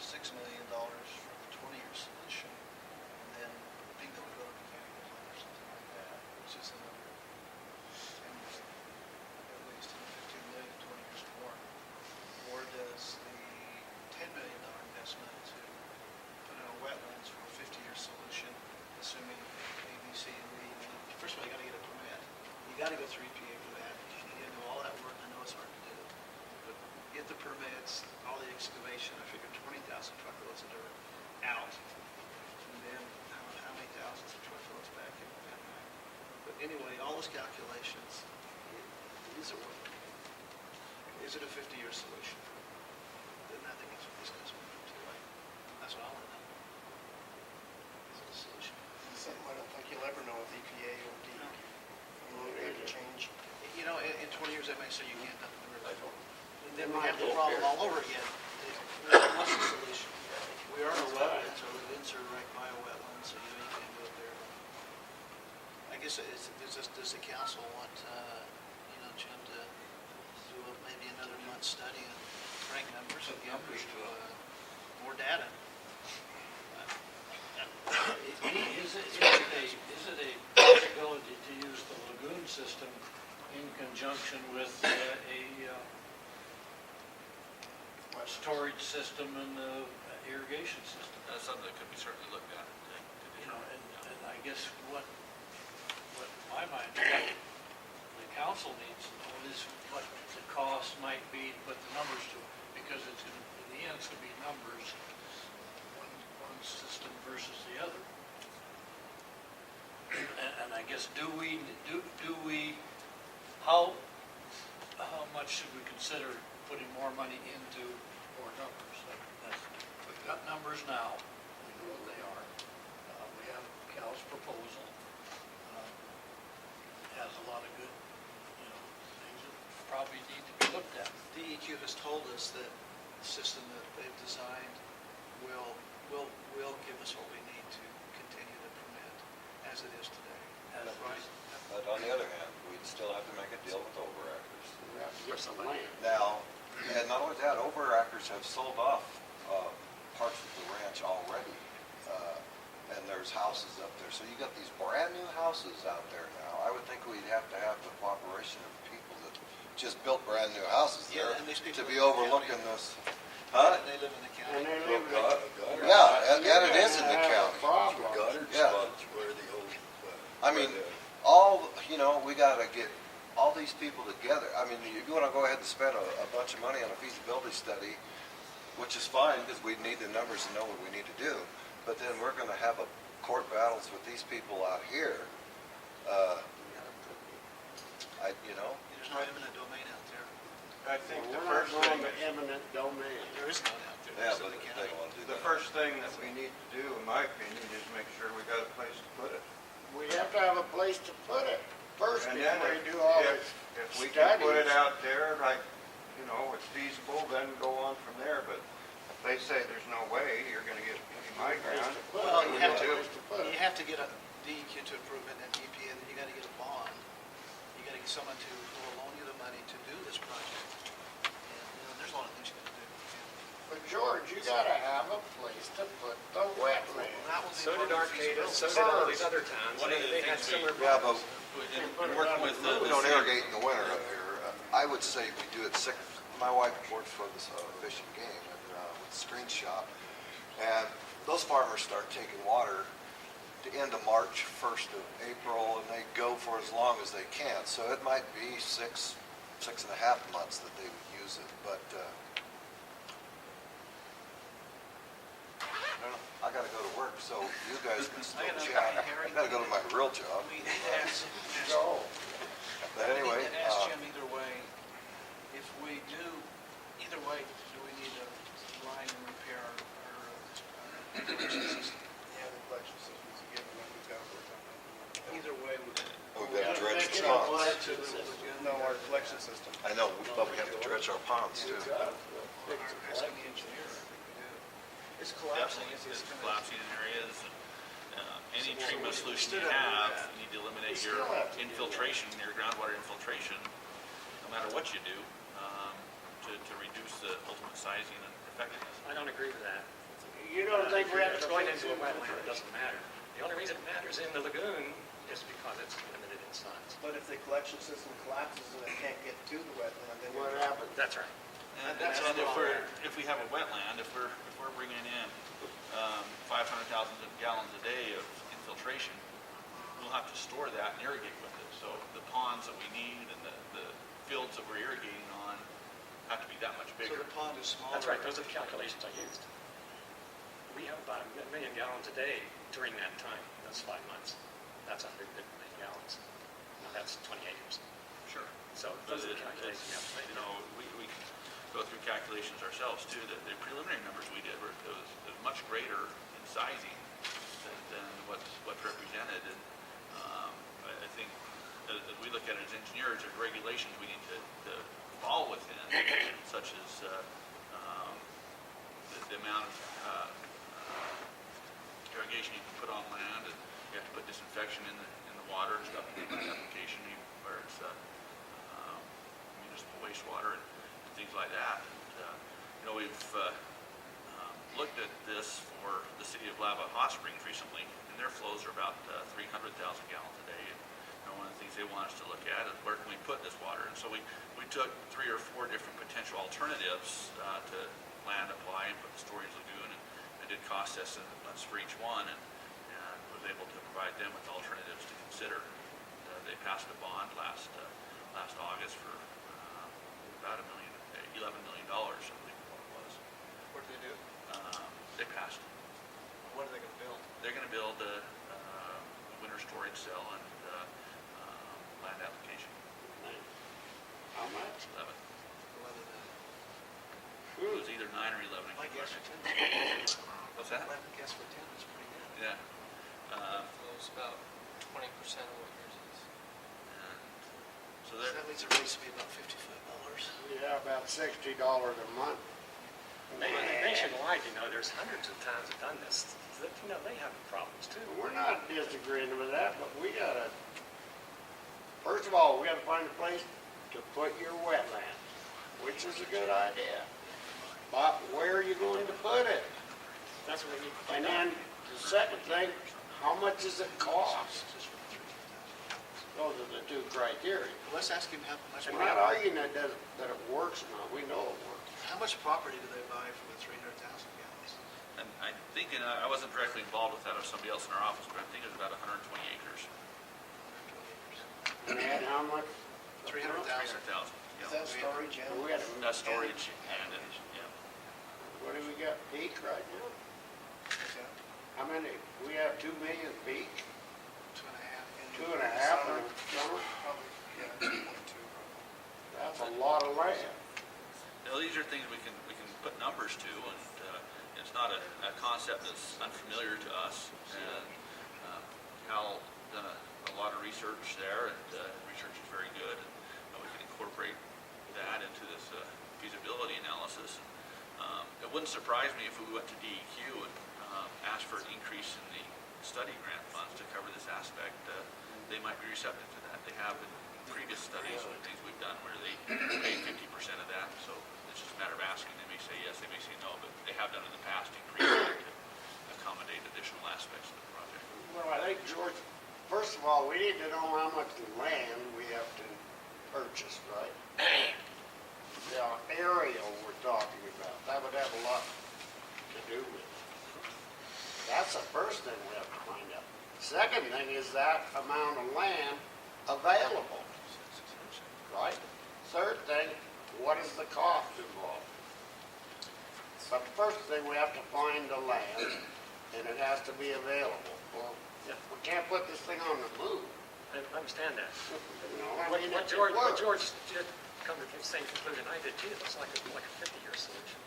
$6 million for the 20-year solution, and then bingo, we go to mechanical plant or something like that, which is another 10 years, at least 15 million, 20 years more. Or does the $10 million investment to put in a wetlands for a 50-year solution, assuming A, B, C, and D? First of all, you got to get a permit. You got to go through EPA for that. You got to do all that work. I know it's hard to do, but get the permits, all the excavation. I figured 20,000 truckloads of dirt out, and then how many thousands of truckloads back in. But anyway, all those calculations, is it worth it? Is it a 50-year solution? Then I think it's what these guys want to do. That's what I want to know. Is it a solution? It's something I don't think you'll ever know with EPA or DEQ. It will change. You know, in 20 years, they may say you can't dump in the river. I don't. And then we have the problem all over again. What's the solution? We are in a wetlands, or lagoons are right by a wetland, so you can't go up there. I guess, does the council want, Jim, to do maybe another month study and rank numbers and give more data? Is it a possibility to use the lagoon system in conjunction with a storage system and the irrigation system? That's something that could be certainly looked at. And I guess what in my mind, the council needs to know is what the cost might be to put the numbers to it, because it's going to, in the end, it's going to be numbers, one system versus the other. And I guess how much should we consider putting more money into more numbers? We've got numbers now. We know what they are. We have Cal's proposal. Has a lot of good, things that probably need to be looked at. DEQ has told us that the system that they've designed will give us what we need to continue to permit as it is today. Right? But on the other hand, we'd still have to make a deal with overactors. We have to get some land. Now, and not only that, overactors have sold off parts of the ranch already, and there's houses up there. So you got these brand new houses out there now. I would think we'd have to have the cooperation of people that just built brand new houses there and these people to be live in the overlooking county. this. Huh? They live in the county. And they live in the Yeah, and it is in the county. Problem. Yeah. Where the old, I mean, we got to get all these people together. I mean, you're going to go ahead and spend a bunch of money on a feasibility study, which is fine because we need the numbers to know what we need to do. But then we're going to have a court battles with these people out here. There's no eminent domain out there. I think the We're not first going thing, to eminent domain. There is none out there. Yeah, It's in but the they county. don't want to do the that. first thing that we need to do, in my opinion, is make sure we got a place to put it. We have to have a place to put it first And before then we do all if this we can put it studies. out there, like, it's feasible, then go on from there. But if they say there's no way you're going to get any Place ground, to put Well, it. you We have got a to, place to put it. you have to get a DEQ to approve it and EPA, then you got to get a bond. You got to get someone who will loan you the money to do this project. And there's a lot of things you got to do. But George, you got to have a place to put the wetland. That will be So part did of the Arcata, feasibility. so did all these other towns. One of the They had things similar Yeah, but problems. In working with we don't irrigate in the winter up here. I would say we do it my wife works for this Fish and Game with the screen shop. And those farmers start taking water the end of March, 1st of April, and they go for as long as they can. So it might be 6.5 months that they would use it. But I got to go to work, so you guys can still chat. I got to go to my real job. We ask, So, But anyway, we ask Jim either way, if we do, either way, do we need to line and repair our collection system? Yeah, the collection system's a given, and we've got to work on that. Either way, we we've got to dredge the Make it a ponds. collection system. No, our collection system. I know, but we have to dredge our ponds too. asking the engineer, I think we do. It's collapsing. Definitely, it's collapsing in areas. Any So treatment we solution stood you up with have, that. you need to eliminate We your still have to do infiltration, your groundwater infiltration, no matter what you do, to reduce the ultimate sizing and effectiveness. I don't agree with that. You don't think we have If to it's going fix into a wetland, it infiltration? doesn't matter. The only reason it matters in the lagoon is because it's limited in size. But if the collection system collapses and it can't get to the wetland, then What you're. happens? That's right. And That's and all if we have a wetland, if we're bringing in 500,000 gallons a day of infiltration, we'll have to store that and irrigate with it. So the ponds that we need and the fields that we're irrigating on have to be that much So bigger. the pond is smaller. That's right, those are the calculations I used. We have about 1 million gallons a day during that time, those 5 months. That's 100 million gallons. Now that's 20 acres. Sure. So those are the calculations we have to make. You know, we can go through calculations ourselves too. The preliminary numbers we did were, it was much greater in sizing than what's represented. And I think as we look at it as engineers, there's regulations we need to fall within, such as the amount of irrigation you can put on land, and you have to put disinfection in the water and stuff in the application where it's municipal wastewater and things like that. And, you know, we've looked at this for the city of Lava Hot Springs recently, and their flows are about 300,000 gallons a day. And, you know, one of the things they want us to look at is where can we put this water? And so we took 3 or 4 different potential alternatives to land apply and put the storage lagoon, and did cost estimates for each one, and was able to provide them with alternatives to consider. They passed a bond last August for about $11 million, I believe what it was. What do they do? They passed. What are they gonna build? They're going to build a winter storage cell and land application. How much? 11. Whether the, It was either 9 or 11. I my can't guess for remember. 10, What's that? my guess for 10 is pretty good. Yeah. Flows about 20% of what yours is. And so So they're, that means it rates to be about $55. Yeah, about $60 a month. Nationwide, you know, there's hundreds of towns that done this. You know, they have problems too. We're not disagreeing with that, but we gotta, first of all, we gotta find a place to put your wetland, which is a good idea. But where are you going to put it? That's what we need to And find out. then the second thing, how much does it cost? Those are the 2 criteria. Let's ask him how much, We're not arguing that it works or not, we know it works. how much property do they buy for the 300,000 gallons? and I'm thinking, I wasn't directly involved with that, or somebody else in our office, but I'm thinking it's about 120 acres. 120 acres. And then how much? 300,000. 300,000. Is that storage and? We gotta, That's storage and, yeah. what do we got, peak right now? Yeah. How many, we have 2 million peak? 2.5. 2.5 in Summer. the summer? Probably, yeah, 2.2 probably. That's a lot of land. You know, these are things we can put numbers to, and it's not a concept that's unfamiliar to us. And Hal done a lot of research there, and research is very good. And we can incorporate that into this feasibility analysis. It wouldn't surprise me if we went to DEQ and asked for an increase in the study grant funds to cover this aspect. They might be receptive to that. They have in previous studies and things we've done where they pay 50% of that. So it's just a matter of asking. They may say yes, they may say no, but they have done in the past increase that to accommodate additional aspects of the project. Well, I think, George, first of all, we need to know how much land we have to purchase, right? The area we're talking about, that would have a lot to do with it. That's the first thing we have to find out. Second thing is that amount of land available, right? Third thing, what is the cost involved? But the first thing, we have to find the land, and it has to be available. Well, Yeah. we can't put this thing on the moon. I understand that. You know, I mean, What it George works. did come to the same conclusion I did too. It looks like a 50-year solution.